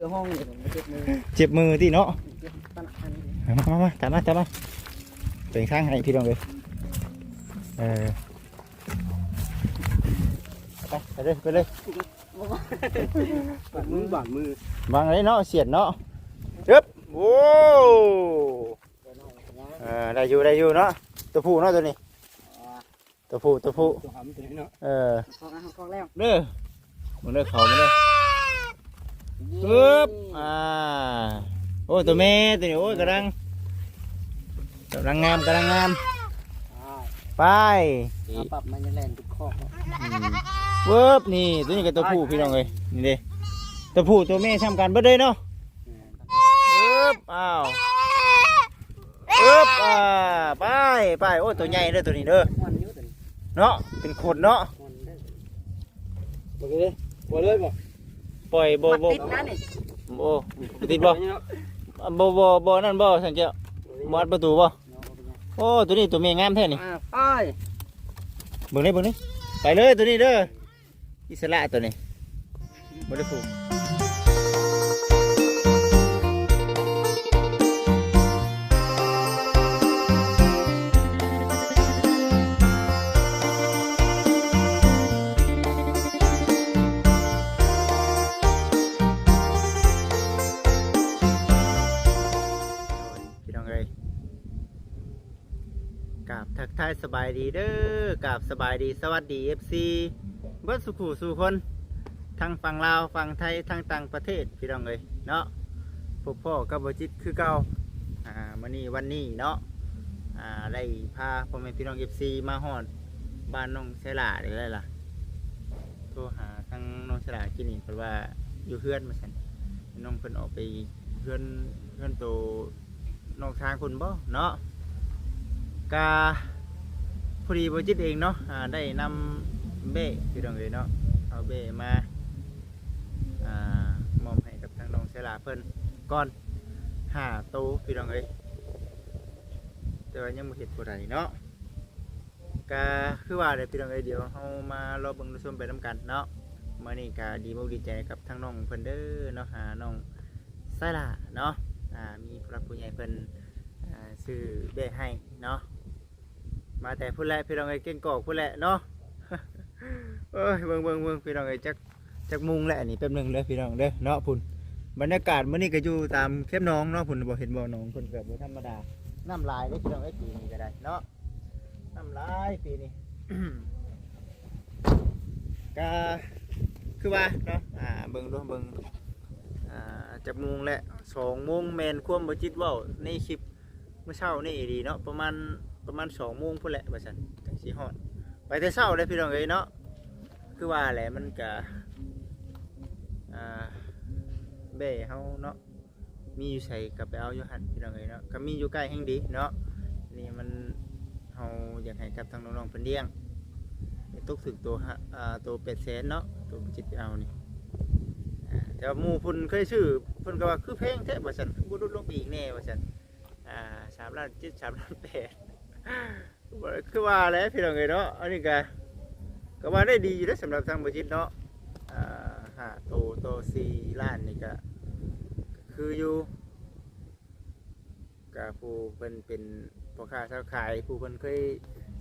ห้องนี่ผมเจ็บมือ เจ็บมือที่เนาะ เจ็บตะอันนี้ มาจับมาเป็นข้างให้พี่น้องเลยไปเลย บาดมือบาดมือ วางเลยเนาะเสียดเนาะจึ๊บโอ้ได้อยู่เนาะตัวผู้เนาะตัวนี้ตัวผู้ ตัวหำตัวนี้เนาะคอกแล้ว เด้อมันเด้อเขามันเด้อปึ๊บโอ้ตัวแม่ตัวนี้โอ้ยกำลังงามไป ปรับมันจะแล่นทุกข้อ ปึ๊บนี่ตัวนี้ก็ตัวผู้พี่น้องเลยนี่เด้ตัวผู้ตัวแม่ทำกันเบิดเลยเนาะปึ๊บปึ๊บไปโอ้ตัวใหญ่เด้อตัวนี้เด้อ มันยุ่ตัวนี้ เนาะเป็นขนเนาะ มันได้บ่เลยบ่เลยบ่ ปล่อยบ่ ติดนะนี่ โอ้ติดบ่นั่นบ่สังเกตมอดประตูบ่โอ้ตัวนี้ตัวแม่งามแท้นี่ ไป เบิ่งนี่ไปเลยตัวนี้เด้ออิสระตัวนี้บ่ได้ผูกพี่น้องเอ้ยกราบทักทายสบายดีเด้อกราบสบายดีสวัสดี FC เบิดสุขุสู่คนทั้งฝั่งลาวฝั่งไทยทั้งต่างประเทศพี่น้องเอ้ยเนาะพวกพ่อกับบ่จิตคือเก่ามื้อนี้วันนี้เนาะได้พาพ่อแม่พี่น้อง FC มาฮอดบ้านน้องไสลาได้ล่ะโทรหาทางน้องไสลากินนี่เพิ่นว่าอยู่เฮือนมาซั่นน้องเพิ่นออกไปเฮือนโตน้องทางคุณบ่เนาะกาพอดีบ่จิตเองเนาะได้นำเบ้พี่น้องเอ้ยเนาะเอาเบ้มามอบให้กับทางน้องไสลาเพิ่นก่อน5ตู้พี่น้องเอ้ยแต่ว่ายังบ่เฮ็ดบ่ได้เนาะก็คือว่าเด้พี่น้องเอ้ยเดี๋ยวเฮามารอเบิ่งรอชมไปนํกันเนาะมื้อนี้ก็ดีมุกดีใจกับทางน้องเพิ่นเด้อเนาะหาน้องไสลาเนาะมีผู้รักผู้ใหญ่เพิ่นซื้อเบ้ให้เนาะมาแต่พูดแหละพี่น้องเอ้ยเก่งกอกพูดแหละเนาะ เอ้ยเบิ่งพี่น้องเอ้ยจักมุงแหละนี่แป๊บนึงเด้อพี่น้องเด้อเนาะพุ่นบรรยากาศมื้อนี้ก็อยู่ตามเข้มน้องเนาะพุ่นบ่เห็นบ่น้องเพิ่นก็บ่ธรรมดาน้ำลายเด้อพี่น้องเอ้ยปีนี้ก็ได้เนาะน้ำลายปีนี้ ก็คือว่าเนาะเบิ่งดูจักมุงแหละ2 โมงแม่นความบ่จิตเว้าในคลิปเมื่อเช้านี่ดีเนาะประมาณ2 โมงพุ่นแหละว่าซั่นจังสิฮอดไปแต่เช้าเลยพี่น้องเอ้ยเนาะคือว่าแหละมันก็เบ้เฮาเนาะมีอยู่ใส่ก็ไปเอาอยู่หั่นพี่น้องเอ้ยเนาะก็มีอยู่ใกล้แห่งดีเนาะนี่มันเฮาอยากให้กับทางน้องๆเพิ่นเลี้ยงตกถึงตัว800,000เนาะตัวจิตไปเอานี่แต่ว่าหมู่เพิ่นเคยชื่อเพิ่นก็ว่าคือแพงแท้ว่าซั่นคือบ่ลดลงอีกแน่ว่าซั่น3 ล้าน7 3 ล้าน8คือว่าแล้วพี่น้องเอ้ยเนาะอันนี้ก็ว่าได้ดีอยู่นะสำหรับทางบ่จิตเนาะโต4 ล้านนี่ก็คืออยู่กับผู้เพิ่นเป็นพ่อค้าชาวขายผู้เพิ่นเคย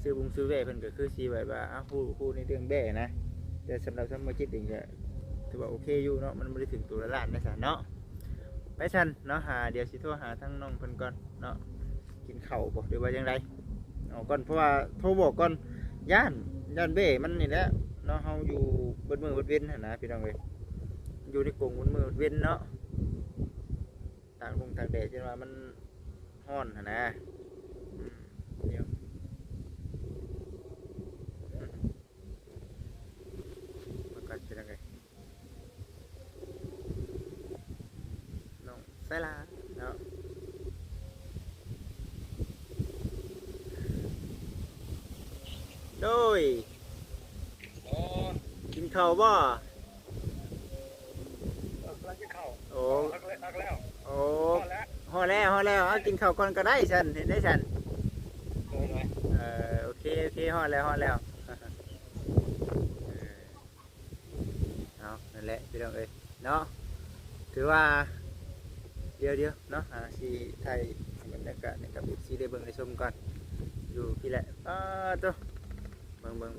ซื้อบุงซื้อแว่เพิ่นก็คือสิแบบว่าผู้ในเรื่องแบ่นะแต่สำหรับทางบ่จิตเองก็ถือว่าโอเคอยู่เนาะมันบ่ได้ถึงตัวละล้านนะซะเนาะไปซั่นเนาะเดี๋ยวสิโทรหาทางน้องเพิ่นก่อนเนาะกินข้าวบ่หรือว่าจังไดเอาก่อนเพราะว่าโทรบอกก่อนย่านเบ้มันนี่แหละเนาะเฮาอยู่เบิดมื้อเบิดเว้นหั่นนะพี่น้องเอ้ยอยู่ในกรงเบิดมื้อเบิดเว้นเนาะตากแดดจนว่ามันร้อนหั่นนะเดี๋ยวมันก็เป็นจังไงน้องไสลาเนาะโดยกินข้าวบ่โอ้โอ้ฮอแล้วเอากินข้าวก่อนก็ได้ฉันเห็นได้ฉันโอเคฮอแล้วเอานั่นแหละพี่น้องเอ้ยเนาะ ถือว่าเดี๋ยวเนาะสีไทยบรรยากาศในกับสีได้เบิ่งได้ชมก่อนอยู่พี่แหละตัวเบิ่ง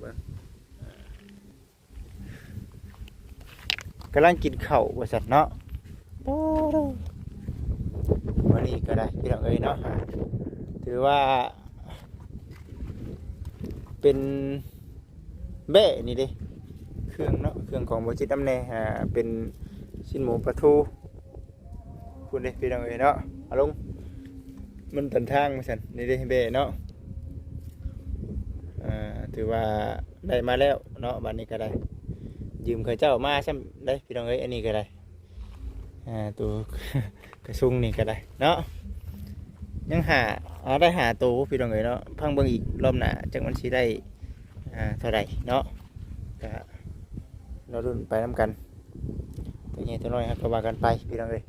กำลังกินข้าวว่าสัตว์เนาะวันนี้ก็ได้พี่น้องเอ้ยเนาะถือว่าเป็นเบ้นี่ดิเครื่องเนาะเครื่องของบริจิตน้ำแน่เป็นชิ้นหมูปลาทูคุณดิพี่น้องเอ้ยเนาะเอาลงมันตันทางมาสันนี่ดิเบ้เนาะถือว่าได้มาแล้วเนาะบัดนี้ก็ได้ยืมเคยเจ้ามาใช่ได้พี่น้องเอ้ยอันนี้ก็ได้ตัวกระซุงนี่ก็ได้เนาะยังได้หาตัวพี่น้องเอ้ยเนาะพังเบิ่งอีกรอบหน้าจังมันสิได้เท่าไหร่เนาะก็เราดุนไปน้ำกันตัวใหญ่ตัวน้อยครับก็ว่ากันไปพี่น้องเอ้ย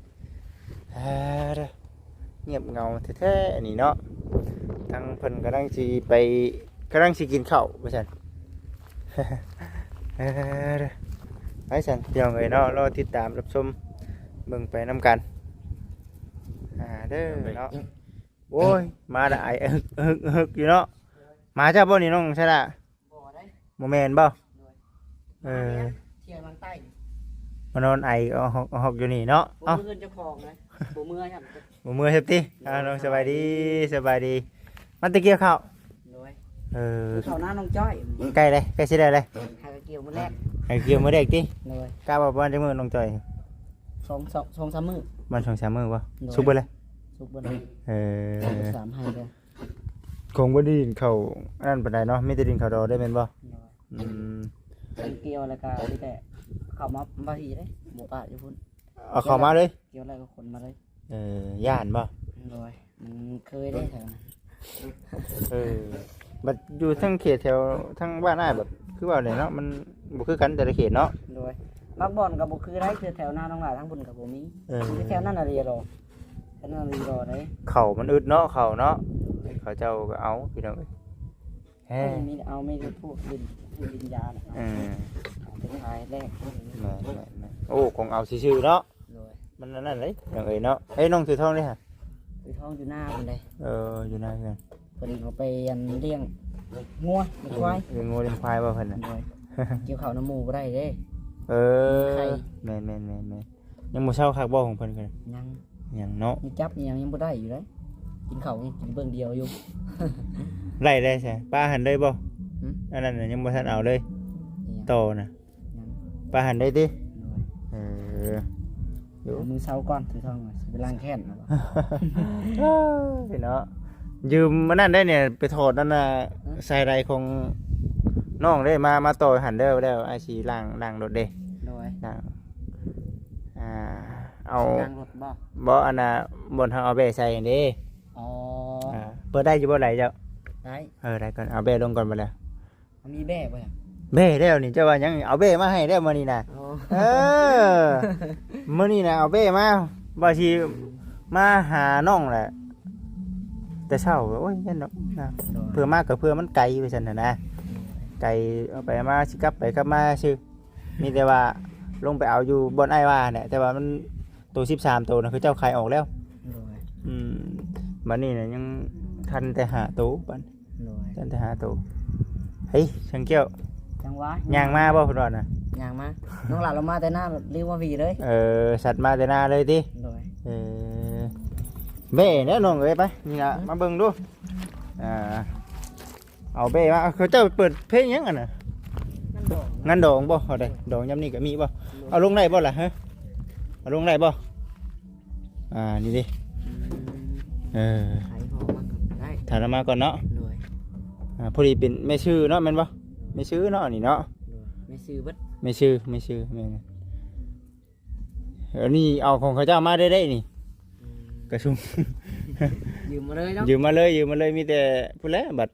เงียบเงาแท้ๆอันนี้เนาะทั้งเพิ่นกำลังสิกินข้าวว่าซั่นไปซั่นพี่น้องเอ้ยเนาะรอติดตามรับชมเบิ่งไปน้ำกันเด้อเนาะโอ้ยมาได้ฮึกอยู่เนาะมาจ้าบ่นี่น้องใช่ละบ่แม่นบ่เที่ยงใต้มานอนไอหอกอยู่นี่เนาะเอ้าเจ้าของนะบ่เมื่อยครับบ่เมื่อยเฮ็ดติน้องสบายดีมันตะเกียบข้าวข้าวหน้าน้องจ้อยใกล้เลยใกล้สิได้เลยหาเกี่ยวมื้อแรกให้เกี่ยวมื้อแรกติกล้าว่าประมาณจักมื้อน้องจ้อย2-3 มื้อมัน2-3 มื้อบ่สุกเบิดเลยสุกเบิด3ให้เลยคงบ่ได้ดินข้าวนั่นปานใดเนาะมีแต่ดินข้าวดอได้แม่นบ่เกี่ยวแล้วก็มีแต่เข้ามาบ่ทีเด้หมู่ป่าอยู่พุ่นเอาเข้ามาเลยเกี่ยวแล้วก็คนมาเลยย่านบ่มันเคยได้แถวนั้นบัดอยู่ทั้งเขตแถวทั้งบ้านอ้ายแบบคือว่าเนี่ยเนาะมันบ่คือกันแต่ละเขตเนาะโดยมักบ่อนก็บ่คือได้คือแถวหน้าน้องหลายทั้งบุญก็บ่มีแถวนั้นน่ะเรียรอแถวนั้นเรียรอได้เขามันอึดเนาะเขาเนาะเขาเจ้าก็เอาพี่น้องเอ้ยมีเอาไม่ได้พวกดินยาน่ะเป็นขายแรกโอ้คงเอาซื่อๆเนาะมันนั่นเลยอย่างเอ้ยเนาะเฮ้ยน้องถือทองดิฮะถือทองอยู่หน้าเพิ่นเลยอยู่หน้าเพิ่นพอดีเขาไปเลี้ยงงัวเลี้ยงควายเลี้ยงงัวเลี้ยงควายบ่เพิ่นน่ะเกี่ยวข้าวน้ำหมูบ่ได้เด้แม่นยังบ่เช้าคักบ่ของเพิ่นกันยังเนาะยังจับยังบ่ได้อยู่เลยกินข้าวกินเบิ่งเดียวอยู่ไล่ได้ใช่ป้าหันได้บ่อันนั้นน่ะยังบ่ทันเอาเลยโตน่ะป้าหันได้ติอยู่มือเช้าก่อนถือทองไปล้างแค้นเนาะยืมมันนั่นได้เนี่ยไปถอดนั่นน่ะใส่ไรของน้องได้มาต่อหันเด้อแล้วไอ้สีล้างรถเด้ล้างเอาล้างรถบ่อันน่ะบนทางเอาเบใส่อย่างนี้เปิดได้อยู่บ่ไหลเจ้าได้ได้ก่อนเอาเบลงก่อนมาแล้วมีเบ้ป่ะเบ้แล้วนี่เจ้าว่ายังเอาเบ้มาให้ได้มื้อนี้น่ะมื้อนี้น่ะเอาเบ้มาบ่สิมาหาน้องแหละแต่เช้าโอ้ยยันเนาะเพื่อมากกับเพื่อมันไกลไปซั่นน่ะนะไกลเอาไปมาสิกลับไปกลับมาซื่อมีแต่ว่าลงไปเอาอยู่บนไอ้ว่าเนี่ยแต่ว่ามันตัว13ตัวน่ะคือเจ้าขายออกแล้วบัดนี้น่ะยังทันแต่หาตัวบัดทันแต่หาตัวเฮ้ยช่างเกี้ยวจังหวะย่างมาบ่พุ่นว่าน่ะย่างมาน้องหลานเรามาแต่หน้าเรียกว่าวีเลยสัตว์มาแต่หน้าเลยติเบ้เด้อน้องเอ้ยไปนี่ล่ะมาเบิ่งดูเอาเบ้มาเขาเจ้าเปิดเพลงหยังอ่ะน่ะงั้นดองบ่เอาได้ดองยามนี้ก็มีบ่เอาลงได้บ่ล่ะฮะเอาลงได้บ่นี่ดิถ่ายมาก่อนเนาะพอดีเป็นไม่ชื่อเนาะแม่นบ่ไม่ชื่อเนาะนี่เนาะไม่ชื่อเบิดไม่ชื่อแม่นนี่เอาของเขาเจ้ามาได้นี่กระชุมยืมมาเลยเนาะยืมมาเลยมีแต่พูดแล้วบัด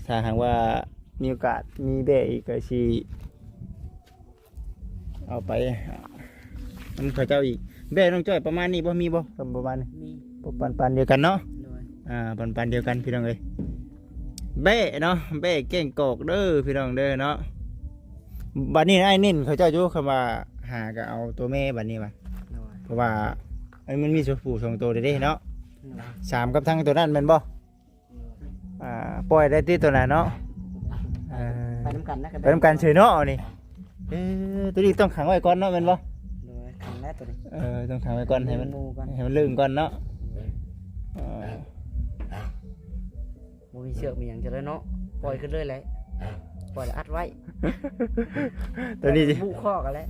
ถ้าหากว่ามีโอกาสมีเบะอีกก็สิเอาไปมันเขาเจ้าอีกเบะน้องจ้อยประมาณนี้บ่มีบ่ประมาณนี้มีปันเดียวกันเนาะปันเดียวกันพี่น้องเอ้ยเบ้เนาะเบ้เก่งกอกเด้อพี่น้องเด้อเนาะบัดนี้ไอ้นิ่นเขาเจ้าอยู่คำว่า หาก็เอาตัวแม่บัดนี้ว่ะ โดย เพราะว่ามันมีตัวผู้สองตัวเด้เนาะ โดย สามกับทั้งตัวนั้นแม่นบ่ปล่อยได้ที่ตัวนั้นเนาะ ไปน้ำกันนะ ไปทำการเฉยเนาะนี่ตัวนี้ต้องขังไว้ก่อนเนาะแม่นบ่ โดยขังแรกตัวนี้ ต้องขังไว้ก่อนให้มัน หมูก่อน ให้มันลืมก่อนเนาะ หมูมีเชือกมีอย่างจะเลยเนาะปล่อยขึ้นเลยเลยปล่อยแล้วอัดไว้ ตัวนี้ บุข้อกันแล้ว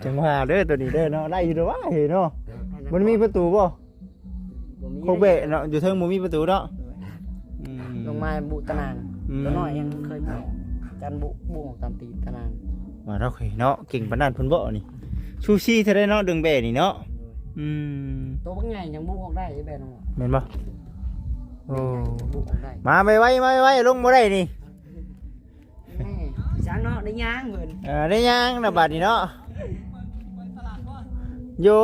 จังหวะเด้อตัวนี้เด้อเนาะได้อยู่เด้อว่าเห็นเนาะมันมีประตูบ่โคกเบะเนาะอยู่เทิงบ่มีประตูเนาะ ลงมาบุตะนางตัวน้อยยังเคยบุจันบุของตามตีตะนาง ว่าเราเคยเนาะเก่งปานนั้นเพิ่นบ่นี่ซูชิเท่าได้เนาะดึงเบะนี่เนาะตัวบางใหญ่ยังบุออกได้แบนออก แม่นบ่โอ้ บุออกได้ มาไว้ลงบ่ได้นี่ แม่ช้างเนาะได้ย่างเหมือน ได้ยังนะบัดนี้เนาะอยู่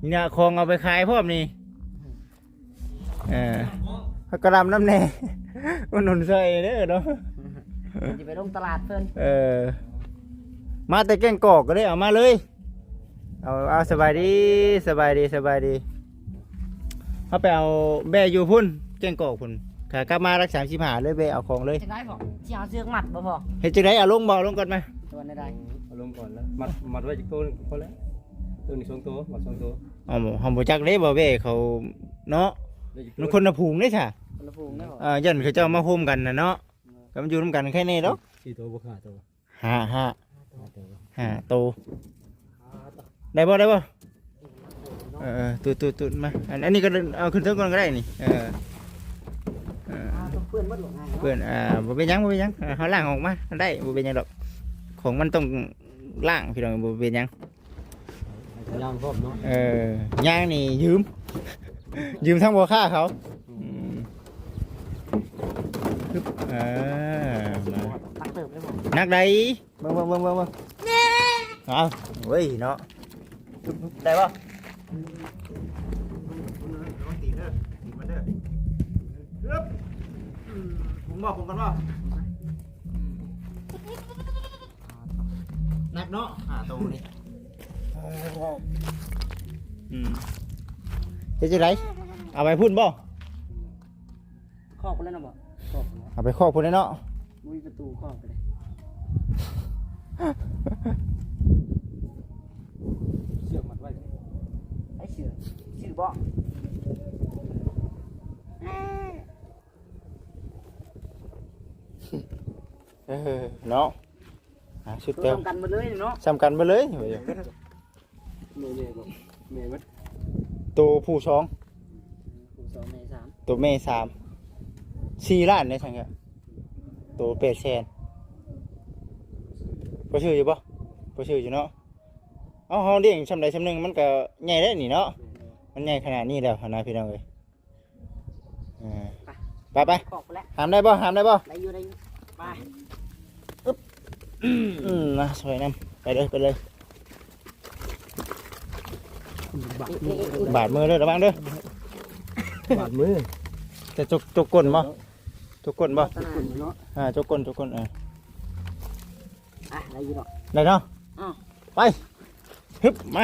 นี่นะของเอาไปขายพร้อมนี่ผักกระดำน้ำแน่มันหนุนใส่เด้อเนาะ จะไปลงตลาดเพิ่น มาแต่แกงกอกก็ได้เอามาเลยเอาสบายดีเอาไปเอาแบอยู่พุ่นแกงกอกพุ่นขากลับมารัก35เลยแบเอาของเลย จะได้บอกที่เอาเชือกมัดบ่พอ เฮ็ดจังได๋เอาลงบ่ลงก่อนไหม ตัวได้ได้ เอาลงก่อนแล้วมัดไว้จากตัวนึงพอแล้วตัวนี้สองตัวมัดสองตัว อ๋อเฮาบ่จักเด้บ่แบเขาเนาะมันคนละผูงเด้ซะ คนละฟูงได้บ่ ยันเขาเจ้ามาโฮมกันน่ะเนาะก็มันอยู่นํกันแค่นี้ดอก สี่ตัวบุกห้าตัว 5โตได้บ่ตุดมาอันนี้ก็เอาขึ้นเทิงก่อนก็ได้นี่ต้องเพื่อนมัดหลงไง เพื่อนบ่เป็นหยังเขาล้างออกมาได้บ่เป็นหยังดอกของมันต้องล้างพี่น้องบ่เป็นหยัง ย่างพร้อมเนาะ ย่างนี่ยืม ยืมทั้งบ่ค่าเขามา ตักเติบได้บ่ นักใดเบิ่งเอาเว้ยเนาะได้บ่ผมกันว่านักเนาะตัวนี้จะไรเอาไปพุ่นบ่ ครอบไปแล้วนะบ่ครอบ เอาไปครอบพุ่นเนาะ มีประตูครอบไปเลย เชือกมัดไว้ ไอ้ชื่อบ่ เนาะชุด ตัว เต็ม กันหมดเลยเนาะ สำคัญไปเลย เมย์บอกเมย์มัด ตัวผู้สอง ผู้2ใน3 ตัวแม่4 ล้านในทางเงี้ยตัว800,000พอชื่ออยู่ปะพอชื่ออยู่เนาะเอาเฮาเลี้ยงชำใดชำหนึ่งมันก็ใหญ่ได้นี่เนาะมันใหญ่ขนาดนี้แล้วนะพี่น้องเอ้ยไป ครอบไปแล้ว หามได้บ่ ได้อยู่ไป นะสวยน้ำไปเลย บาดมือเลยระวังเด้อบ าดมือ จะจกก้นบ่จกก้นบ่ เนาะ จกก้นได้อยู่เนาะ ได้เนาะไปฮึบมา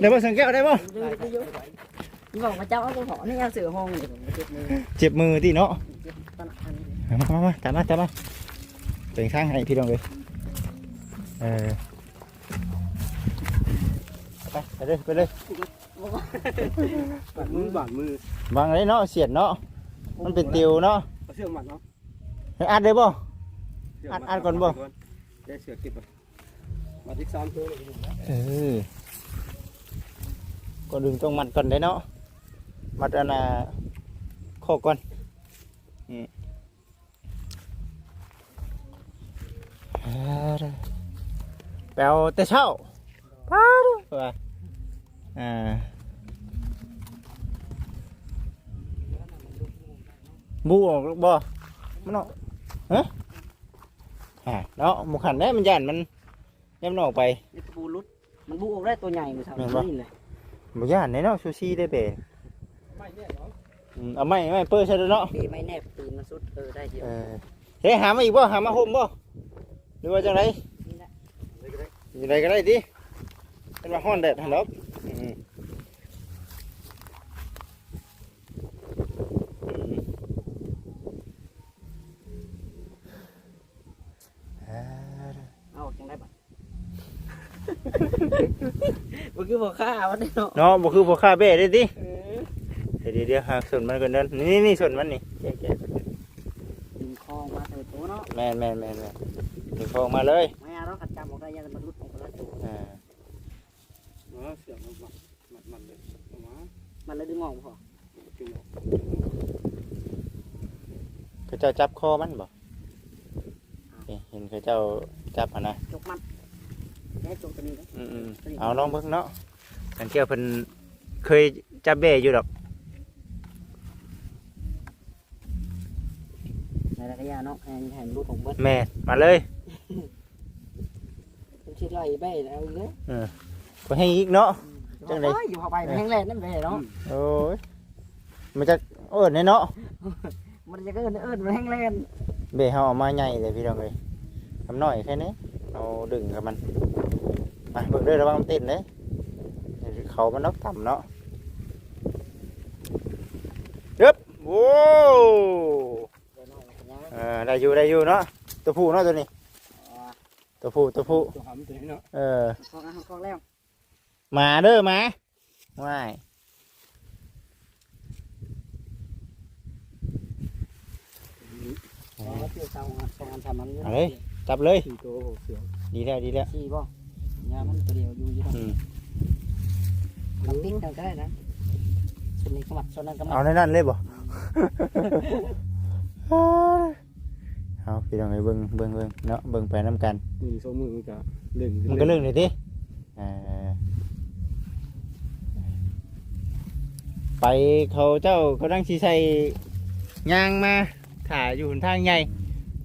ได้บ่สังเกตได้บ่ นี่บอกมาเจ้าเอาหอนี่เอาเสือห้องนี่เจ็บมือ เจ็บมือที่เนาะ เจ็บตอนอันนี้ มาตามมาเป็นข้างให้พี่น้องเลยไปเลย บาดมือ วางเลยเนาะเสียดเนาะมันเป็นติวเนาะ เอาเชือกมัดเนาะ อัดได้บ่อัดก่อนบ่ ได้เชือกเก็บไปมัดอีก3ตัวเลย ก่อนดึงต้องมัดก่อนได้เนาะมัดอันน่ะข้อก่อนแปลวแต่เช้าป้าดูว่าบูออกบ่มันออกเนาะหมูขันได้มันยันมันยันมันออกไป นี่ปูรุดมันบุออกได้ตัวใหญ่มือทำนี่เลย บ่ยันเนาะซูชิได้เบะเอาไม่เปิดใช่เนาะ ไม่แนบตีนมาสุดได้เดียว เฮ้ยหามาอีกบ่หามาห่มบ่หรือว่าจังไร นี่แหละ อยู่ไหนก็ได้ดิเป็นมาฮ้อนแดดหั่นดอกเอาจังได้บัดบ่คือบ่ฆ่าวันนี้เนาะ เนาะบ่คือบ่ค่าเบ้ได้ดิเดี๋ยวหาส่วนมันก่อนเด้อนี่ส่วนมันนี่แกะ ดึงคอมาเถิดโตเนาะ แม่นถึงฟองมาเลย ไม่เอาเราขัดจำบอกได้ยังมันรุดของคนละตัว เสียงมันเลยมา มันเลยดึงออกพอ จึง เขาเจ้าจับคอมันบ่เห็นเขาเจ้าจับหั่นนะ จกมันแค่จกตัวนี้นะ เอาลองเบิ่งเนาะอันเกี่ยวเพิ่นเคยจับเบ้อยู่ดอก ในระยะเนาะแห่งรุดของเบิ้ล แม่มาเลย เป็นชิ้นไรเบ้แล้วเลย ก็ให้อีกเนาะ จังได๋ อยู่เข้าไปแห้งแรงนั่นเบ้เนาะ โอ้ยมันจะเอิ้นแน่เนาะ มันจะเอิ้นมันแห้งแรง เบ้เฮาเอามาใหญ่เลยพี่น้องเอ้ยทำน้อยแค่นี้เอาดึงกับมันมาเบิ่งเด้อระวังมันติดเด้เขามันนกต่ำเนาะยึบโอ้ได้อยู่เนาะตัวผู้เนาะตัวนี้ตัวผู้ ตัวหำตัวนี้เนาะ คล้องแล้ว มาเด้อมาว่าย เที่ยวเตาสองอันสามอัน เอาเลยจับเลย 4ตัวเสียง ดีแล้ว สี่บ่ยามันตัวเดียวอยู่ที่ตรงทำปิ้งกันก็ได้นะส่วนนี้ก็มัดส่วนนั้นก็มัด เอาในนั่นเลยบ่ เอาพี่น้องให้เบิ่งเนาะเบิ่งไปน้ำกัน มือสองมือมันก็เล่น มันก็เรื่องเลยดิไปเขาเจ้าเขาตั้งชีใส่ยางมาถ่ายอยู่หนทางใหญ่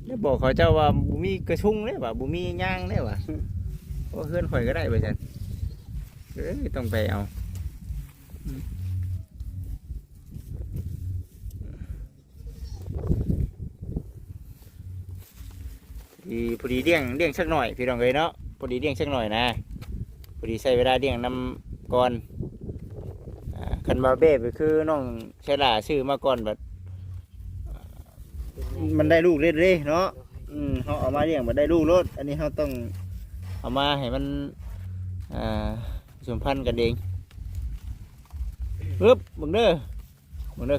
แล้วบอกเขาเจ้าว่าบุมีกระชุงเลยว่ะบุมียางเลยว่ะโอ้เพื่อนข่อยก็ได้ไปจันต้องไปเอาพอดีเลี้ยงสักหน่อยพี่น้องเลยเนาะพอดีเลี้ยงสักหน่อยนะพอดีใช้เวลาเลี้ยงนำก่อนคันบาเบ้ไปคือน้องใช้ลาซื้อมาก่อนแบบมันได้ลูกเรื่อยๆเนาะเขาเอามาเลี้ยงมันได้ลูกรถอันนี้เขาต้องเอามาให้มันสัมพันธ์กันเองปึ๊บมึงเด้อเขามาเด้อ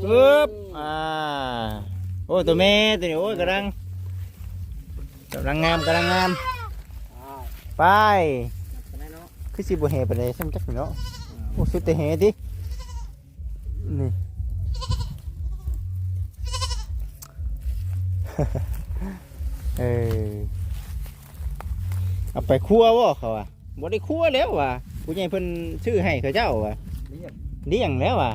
ปึ๊บโอ้ตัวแม่ตัวนี้โอ้ยกำลังงามไปคือสิบเหไปเลยใช่ไหมจักเนาะโอ้สุดแต่เหดินี่ เอาไปคั่ววะเขาอ่ะบ่ได้คั่วแล้วว่ะผู้ใหญ่เพิ่นชื่อให้เขาเจ้าว่ะเลี้ยงแล้วว่ะ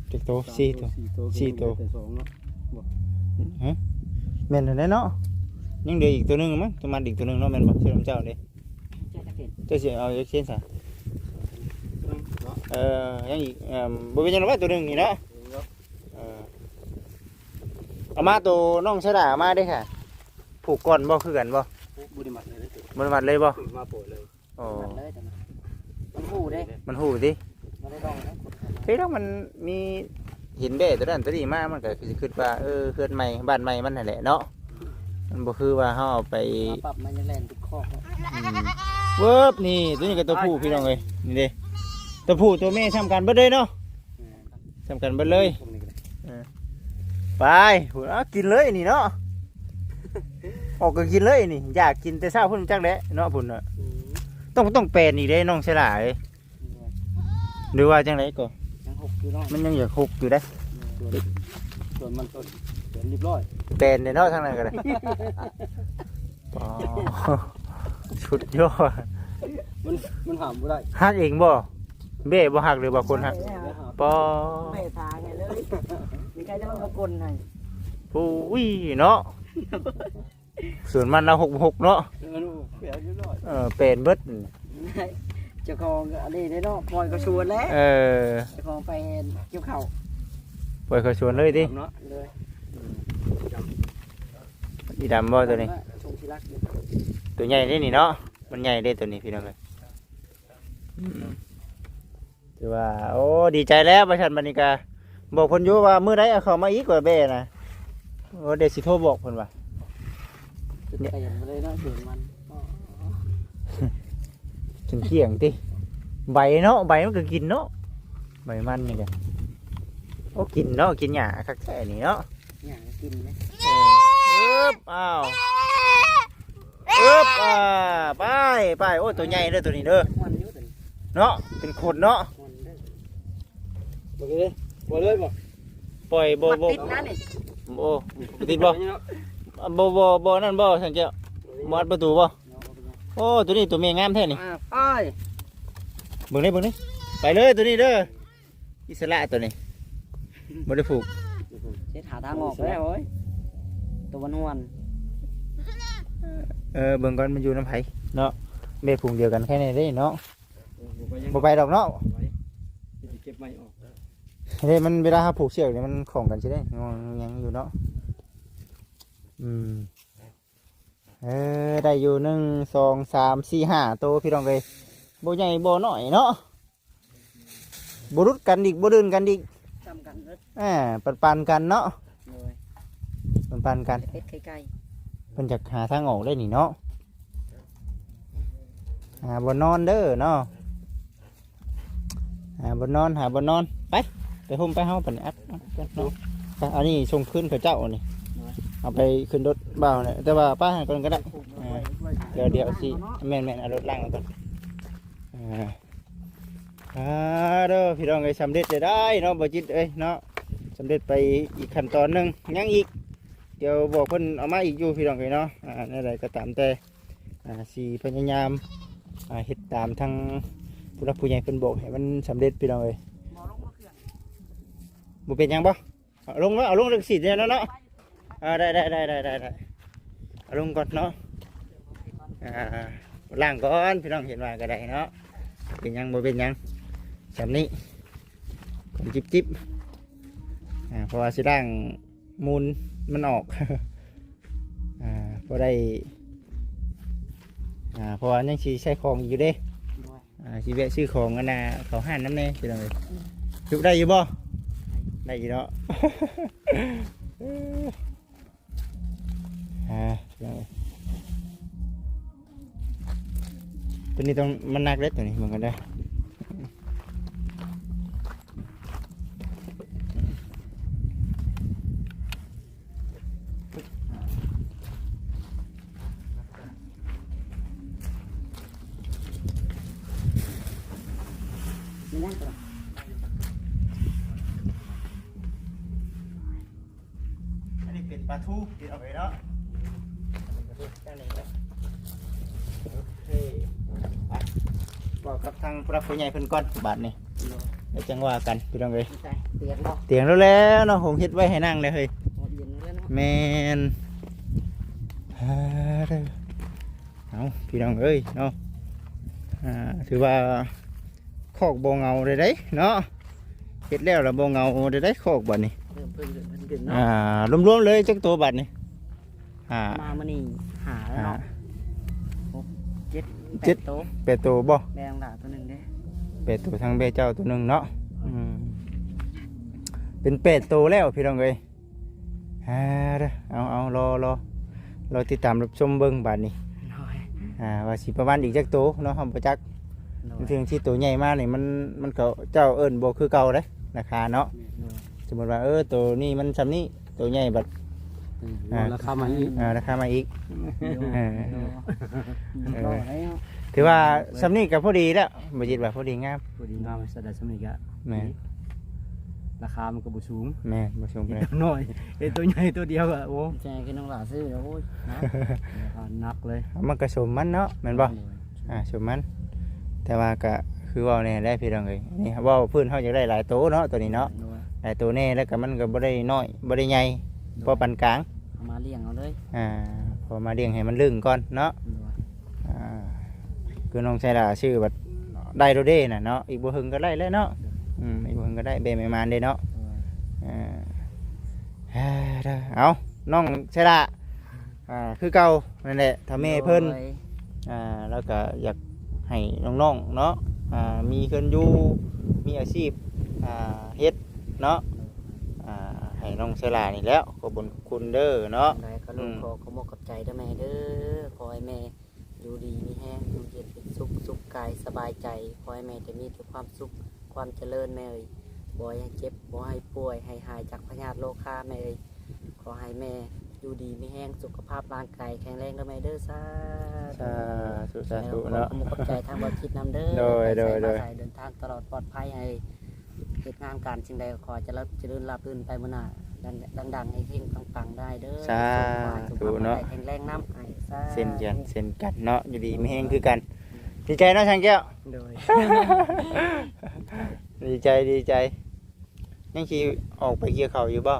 เจ็ดโตสี่โตแต่สองเนาะฮะแม่นได้เนาะยังเดี๋ยวอีกตัวนึงมั้งประมาณอีกตัวนึงเนาะแม่นบ่ชื่อน้ำเจ้าเด้เจ้าสิเอาเช่นซะยังอีกบ่เป็นจังได๋ว่าตัวนึงนี่เนาะเอามาตัวน้องชะดามาเด้ค่ะผูกก่อนบ่คือกันบ่ บุรีมัดเลย บ่มัดเลยบ่ มาโปรดเลย อ๋อ มันหูเด้ มันหูดิ มันได้ดองนะ เฮ้ยถ้ามันมีหินเบ้ตัวนั้นตัวนี้มามันก็สิคิดว่าเฮือนใหม่บ้านใหม่มันนั่นแหละเนาะมันบ่คือว่าเฮาเอาไป ปรับมันจะแล่นติดคอก เวิบนี่ตัวนี้ก็ตัวผู้พี่น้องเอ้ยนี่เด้ตัวผู้ตัวแม่ซ้ำกันเบิดเลยเนาะซ้ำกันเบิดเลยไปพุ่นกินเลยนี่เนาะออกก็กินเลยนี่อยากกินแต่เช้าพุ่นจักแหละเนาะพุ่นน่ะต้องแปลนอีกเด้น้องฉลาดหรือว่าจังไดก็ ยังหกอยู่เนาะ มันยังอยากหกอยู่ได้ ส่วนมันต้นเรียบร้อย แปลนในเนาะทางนั้นก็ได้ชุดยอด มันหามบ่ได้ ฮักเองบ่เบ้บ่ฮักหรือบ่คนฮักปอ เบ้ทางไงเลยมีใครจะมากลให้ ผู้วิเนาะ ส่วนมันเรา66เนาะ เปลี่ยนอยู่หน่อย เป็นเบิด เจ้าของก็อันนี้ได้เนาะปล่อยก็ชวนแล้ว เออ เจ้าของไปเกี่ยวข้าว ปล่อยเขาชวนเลยดิ เนาะ เลย อีดำบ่ตัวนี้ ชงที่รักอยู่ ตัวใหญ่ได้นี่เนาะมันใหญ่ได้ตัวนี้พี่น้องเอ้ยถือว่าโอ้ดีใจแล้วประชันบัดนี้ก็บอกเพิ่นอยู่ว่ามื้อใดเอาเข้ามาอีกกว่าแบ่น่ะโอ้เดี๋ยวสิโทรบอกเพิ่นว่า จุดเปลี่ยนมาเลยเนาะเห็นมันอ๋อ กินเที่ยงติใบเนาะใบมันก็กินเนาะใบมันนี่ก็โอ้กินเนาะกินหญ้าคักแท้นี่เนาะ อยากกินเลย อ้าวไปโอ้ตัวใหญ่เด้อตัวนี้เด้อ มันอยู่ตัวนี้ เนาะเป็นคนเนาะ มันเด้อ บ่เลยบ่เลยบ่ ปล่อยบ่ มัน บ่ ติดนะนี่ โอ้ติดบ่บ่นั่นบ่สังเกตบ่อัดประตูบ่โอ้ตัวนี้ตัวเมียงามแท้นี่ ไป เบิ่งนี่ไปเลยตัวนี้เด้ออิสระตัวนี้บ่ได้ผูก เช็ดหาทางออกแล้วโอ้ยตัววันวัน เบิ่งก่อนมันอยู่น้ำไผเนาะแม่ผูกเดียวกันแค่นี้ได้เนาะบ่ไปดอกเนาะ เก็บไม่ออก เฮ้ยมันเวลาเราผูกเชือกนี่มันของกันใช่ไหมยังอยู่เนาะได้อยู่1 2 3 4 5ตัวพี่น้องเลยบ่ใหญ่บ่น้อยเนาะบ่รุดกันอีกบ่เดินกันอีก จำกันเด้อ ปันกันเนาะ เลย ปันกัน เฮ็ดใกล้ เพิ่นจะหาทางออกได้นี่เนาะหาบ่นอนเด้อเนาะหาบ่นอนไปห่มไปเฮาปานนี้อัดเนาะไปอันนี้ส่งคืนเขาเจ้านี่เอาไปขึ้นรถบ่าวเนี่ยแต่ว่าป้าให้ก่อนก็ได้ เดี๋ยวสิแม่นเอารถล่างก่อนเด้อพี่น้องเอ้ยสำเร็จได้เนาะบ่จิตเอ้ยเนาะสำเร็จไปอีกขั้นตอนหนึงยังอีกเดี๋ยวบอกเพิ่นเอามาอีกอยู่พี่น้องเอ้ยเนาะนั่นใดก็ตามแต่สิพยายามเฮ็ดตามทางผู้รักผู้ใหญ่เพิ่นบอกให้มันสำเร็จพี่น้องเอ้ย ๆบ่ลงมาเครื่อง บ่เป็นหยังบ่เอาลงเรื่องสิเดี๋ยวเนาะได้เอาลงก่อนเนาะล้างก่อนพี่น้องเห็นว่าก็ได้เนาะเป็นหยังบ่เป็นหยังสำนี้คนจิบเพราะว่าสิล้างมูลมันออก พอได้เพราะว่ายังสิใช้ของอยู่เด้สิแวะซื้อของกันนะเขาห้านน้ำแน่พี่น้องเอ้ยจุบได้อยู่บ่ได้อยู่เนาะ ตัวนี้ต้องมันหนักเล็ดตัวนี้เหมือนกันได้นี่นั่นตัว อันนี้เป็นปลาทูที่เอาไปเนาะบอกกับทางผู้รับผู้ใหญ่เพิ่นก่อนบาทนี่เดี๋ยวจังว่ากันพี่น้องเลย ใช่เตียงบ่ เตียงแล้วแล้วเนาะผมเฮ็ดไว้ให้นั่งเลยเฮ้ย บ่เย็นเลยเนาะ แมนเอาพี่น้องเอ้ยเนาะถือว่าคอกบ่เงาได้ได้เนาะเฮ็ดแล้วละบ่เงาได้ได้คอกบัดนี้ เริ่มเพิ่นเนาะ รวมๆเลยจักตัวบัดนี้มามื้อนี้หาแล้วเนาะ6 7 เจ็ด 8โต เป็ดตัวบ่ แบงดาตัวหนึงเด้ เป็ดตัวทางเบเจ้าตัวหนึงเนาะเป็นเป็ดตัวแล้วพี่น้องเอ้ยเอารอติดตามรับชมเบิ่งบัดนี้ น้อย ว่าสิประมาณอีกจักตัวเนาะเฮาบ่จัก ถึงที่ตัวใหญ่มากนี่มันก็เจ้าเอิ้นบ่คือเก่าเด้ราคาเนาะสมมติว่าตัวนี้มันซำนี้ตัวใหญ่บัด ราคามันอีก ราคามาอีก น้อยแล้ว ถือว่าซำนี้ก็พอดีแล้วบ่จิตว่าพอดีงาม พอดีงามสะดัดสมิกอะ แม่น ราคามันก็บ่สูง แม่นบ่ชม เห็ เลย นตัวน้อยเห็นตัวใหญ่ตัวเดียวอะโอ้ แจกินน้องหลาซื้อแล้วโอ้ยนะ ราคาหนักเลย มันก็สมมันเนาะแม่นบ่สมมัน แต่ว่าก็คือเว้าแน่ได้พี่น้องเอ้ยนี่เว้าพื้นเฮาอยากได้หลายโตเนาะตัวนี้เนาะหลายโตแน่แล้วก็มันก็บ่ได้น้อยบ่ได้ใหญ่พอปานกลาง เอามาเลี้ยงเอาเลย พอ พอมาเลี้ยงให้มันลึงก่อนเนาะ โดย คือน้องชายดาชื่อบัดได้โดเด้น่ะเนาะอีกบ่หึงก็ได้แล้วเนาะอีกบ่หึงก็ได้เบแม่มานเด้เนาะเอาน้องชายดาคือเก่านั่นแหละถ้าแม่เพิ่นแล้วก็อยากให้น้องๆเนาะมีเพิ่นอยู่มีอาชีพเฮ็ดเนาะให้น้องชายดานี่แล้วขอบคุณเด้อเนาะ ได้ก็ลูกขอบอกขอบใจเด้อแม่เด้อขอให้แม่อยู่ดีมีแห้งอยู่เย็นเป็นสุขสุขกายสบายใจขอให้แม่จะมีแต่ความสุขความเจริญแม่เอ้ยบ่ให้เจ็บบ่ให้ป่วยให้หายจากพยาธิโรคาแม่เอ้ยขอให้แม่อยู่ดีมีแห้งสุขภาพร่างกายแข็งแรงเด้อแม่เด้อสาธุ เนาะ ขอขอบใจทางบ่คิดนำเด้อ โดย เดินทางตลอดปลอดภัยให้เหตุงานการสิ่งใดขอจะรับเจริญราบรื่นไปมื้อหน้าดังๆให้เฮงปังๆได้เด้อ สาธุเนาะ แข็งแรงน้ำให้สาธุ เส้นกันเนาะอยู่ดีไม่แห้งคือกันดีใจเนาะช่างแก้ว โดย ดีใจยังขี่ออกไปเกี่ยวเขาอยู่บ่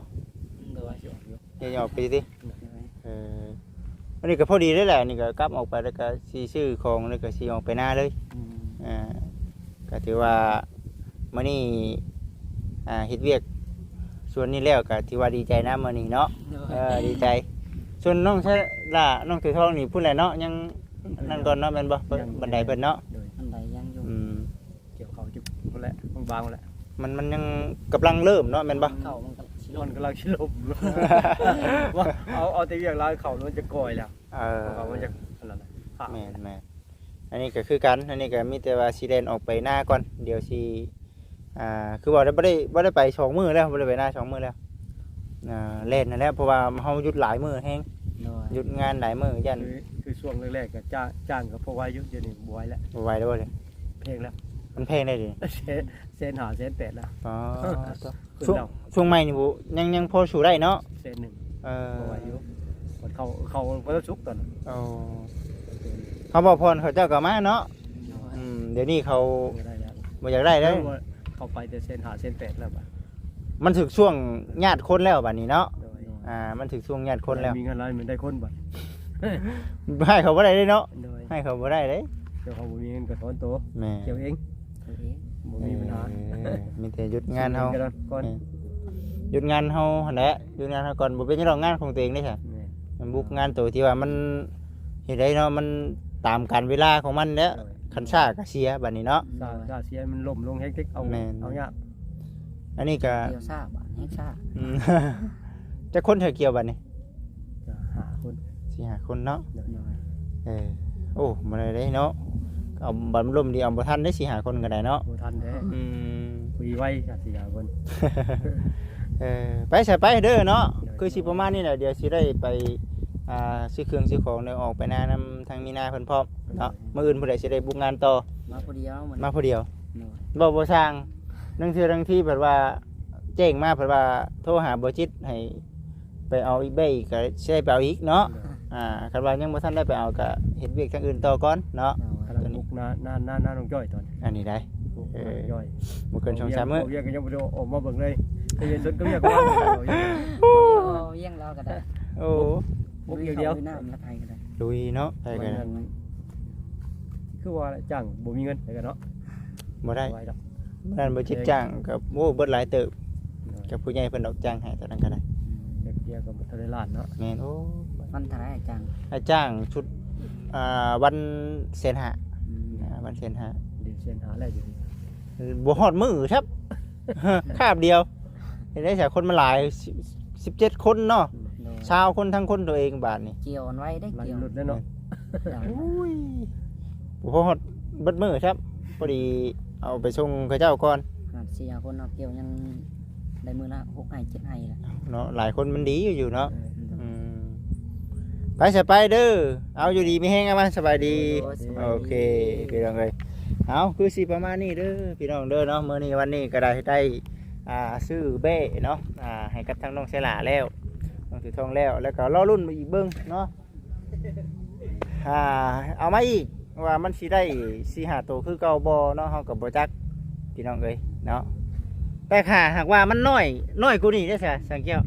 โดย ยังออกไปสิอันนี้ก็พอดีได้แหละนี่ก็กลับออกไปแล้วก็สีชื่อของแล้วก็สีออกไปหน้าเลยก็ถือว่ามื้อนี้เฮ็ดเวียกส่วนนี้แล้วก็ถือว่าดีใจนะมื้อนี้เนาะดีใจส่วนน้องใช่ล่ะน้องถือทองนี่พูดแหละเนาะยังนั่นก่อนเนาะแม่นบ่บันไดเพิ่นเนาะ อันใดยังอยู่ เกี่ยวเขาจุดพุ่นแหละบางๆพุ่นแหละ มันยังกำลังเริ่มเนาะแม่นบ่ เข่ามันก็ชิล มัน นกำลังชิลมว่าเอาแต่อย่างไรเขามันจะก่อยแล้วเขามันจะอะไรนะ แม่นอันนี้ก็คือกันอันนี้ก็มีแต่ว่าสิเดินออกไปหน้าก่อนเดี๋ยวสิคือบ่ได้ไป2มื้อแล้วบ่ได้ไปหน้า2มื้อแล้วเล่นนั่นแหละเพราะว่าเฮาหยุดหลายมื้อแฮงหยุดงานหลายมื้อยัน คือช่วงแรกๆก็จ้างกับพวกวายุเดี๋ยวนี้บวยแล้ว บ่ไหวแล้วบ่เลย เพลงแล้ว มันแพงได้ดิ เซนหาเซนแปดแล้ว อ๋อ ขึ้นแล้ว ช่วงใหม่นี่บ่ยังพอสู่ได้เนาะ เซนหนึ่งพวกวายุเขาก็ต้องชุกตอน เขาบอกพรเขาเจ้าก็มาเนาะเดี๋ยวนี้เขา ได้แล้ว บ่อยากได้แล้ว เขาไปแต่เซนหาเซนแปดแล้วป่ะ มันถึงช่วงญาติคนแล้วบัดนี้เนาะมันถึงช่วงญาติคนแล้ว มีเงินอะไรมันได้คนบัด ให้เขาบ่ได้เด้เนาะ โดย ให้เขาบ่ได้เด้ เดี๋ยวเขาบ่มีเงินกับถอนตัว แม่ เกี่ยวเองบ่มีปัญหา มีแต่หยุดงานเฮา ก่อน หยุดงานเฮาหั่นแหละหยุดงานเฮาก่อนบ่เป็นจังดอกงานของตัวเองเด้ค่ะมันบุกงานตัวที่ว่ามันเฮ็ดได้เนาะมันตามกาลเวลาของมันแล้วคันช้าก็เสียบัดนี้เนาะ ซาเสียมันล่มลงแฮกเทคเอายาก อันนี้ก็ เกี่ยวซ่าบ้านแห้งซ่า จะคนเธอเกี่ยวบัดนี้ จะหาคน สิหาคนเนาะ โดย โอ้บ่ได้เด้เนาะเอาบัดมันล่มดีเอาบ่ทันได้สิหาคนก็ได้เนาะ บ่ทันแท้คุยไว้จะสิหาคน ไปใส่ไปเด้อเนาะคือสิประมาณนี้แหละเดี๋ยวสิได้ไปซื้อเครื่องซื้อของได้ออกไปหน้านำทางมีนาเพิ่นพร้อมเนาะมื้ออื่นผู้ใดสิได้บุกงานต่อ มาผู้เดียวมัน มาผู้เดียว โดย บ่สร้างนั่นคือทั้งที่แบบว่าแจ้งมาเพิ่นว่าโทรหาบ่จิตให้ไปเอาอีกใบก็สิได้ไปเอาอีกเนาะคันว่ายังบ่ทันได้ไปเอาก็เฮ็ดเวียกทางอื่นต่อก่อนเนาะ กำลังบุกหน้าน้องจ้อยตอน อันนี้ได้ ย่อย บ่เกิน2-3มื้อ เรียกกันยังบ่ได้ออกมาเบิ่งเลยไอ้เพิ่นก็เรียกว่า เยี่ยงเราก็ได้ โอ้ บุกเดียว น้ำละไทยก็ได้ ลุยเนาะไปกัน คือว่าจ้างบ่มีเงินไปกันเนาะ บ่ได้ ไว้ดอก นั่นบ่จิตจ้างกับโอ้เบิดหลายเติบกับผู้ใหญ่เพิ่นดอกจ้างให้ตอนนั้นก็ได้ เดียวก็บ่ทันได้ล้านเนาะ แม่นโอ้ มันเท่าไรอาจารย์ ให้จ้างชุดวันเซนหาวันเซนหา เดี๋ยวเซ็นหาแล้วอยู่ดี บ่ฮอดมื้อครับ คาบเดียวเห็นได้จากคนมาหลาย17คนเนาะ โดย ชาวคนทั้งคนตัวเองบาดนี้ เกี่ยวไว้ได้ มัน เกี่ยว หลุดแล้วเนาะ อุ้ยบ่ฮอดเบิดมื้อครับพอดีเอาไปส่งเขาเจ้าก่อน 4 คนเอาเกี่ยวยังได้มื้อละ6 ให้7 ให้ละ เนาะหลายคนมันดีอยู่เนาะไปสบายเด้อเอาอยู่ดีไม่แห้งเอามาสบายดีโอเคพี่น้องเอ้ยเอาคือสิประมาณนี้เด้อพี่น้องเด้อเนาะมื้อนี้วันนี้ก็ได้ซื้อเบ้เนาะให้กับทางน้องเสลาแล้วน้องถือทองแล้วก็รอรุ่นอีกเบิ่งเนาะเอามาอีกว่ามันสิได้4-5ตัวคือเก่าบ่เนาะเฮาก็บ่จักพี่น้องเอ้ยเนาะแต่หากว่ามันน้อยกูนี่เด้อซะสังเกต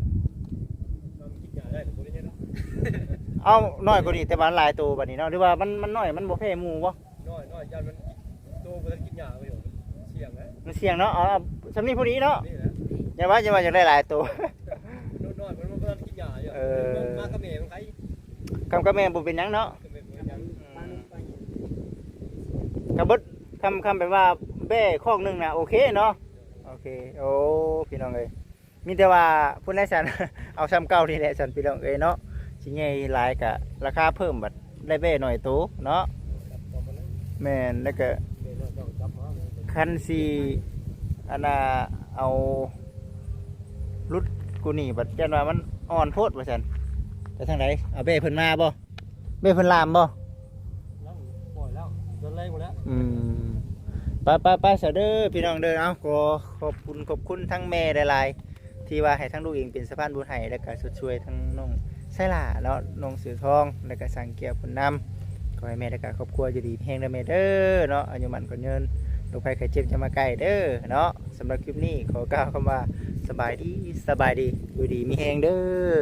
เอาน้อยกว่านี้แต่ว่าหลายตัวบัดนี้เนาะหรือว่ามันน้อยมันบ่แพ้หมู่บ่ น้อยยันมันโตบ่ทันกินหญ้าไปอยู่เสี่ยงนะ มันเสี่ยงเนาะเอาสำนี้พอดีเนาะ นี่แหละ อย่าว่าอยากได้หลายตัว น้อยมันบ่ทันกินหญ้าอยู่มากับแม่มันไผ คำกับแม่บ่เป็นหยังเนาะ ก็แม่มันยัง กระเบิดคำแบบว่าแบ่ข้องหนึงน่ะโอเคเนาะโอเคโอ้พี่น้องเอ้ยมีแต่ว่าพุ่นแล้วฉัน เอาซ้ำเก่านี่แหละฉันพี่น้องเอ้ยเนาะสิใหญ่หลายก็ราคาเพิ่มบัดได้แบ่น้อยโตเนาะแม่นแล้วก็คันสิอันน่ะเอารุดกูนี่บัดยันว่ามันอ่อนโพดว่าซั่นไปทางไหนเอาแบ่เพิ่นมาบ่แบ่เพิ่นลามบ่ แล้วปล่อยแล้วโดนไล่หมดแล้ว ไปเสยเด้อพี่น้องเด้อเอาก็ขอบคุณทั้งแม่หลายๆที่ว่าให้ทั้งลูกเองเป็นสะพานบุญให้แล้วก็ช่วยทั้งน้องไส้ล่าเนาะน้องเสือทองแล้วก็สังเกียร์ผลนำขอให้แม่และก็ครอบครัวอยู่ดีแห้งเด้อแม่เด้อเนาะอายุมันก็เงินโรคภัยไข้เจ็บจะมาใกล้เด้อเนาะสำหรับคลิปนี้ขอกล่าวคำว่าสบายดีอยู่ดีมีแห้งเด้อ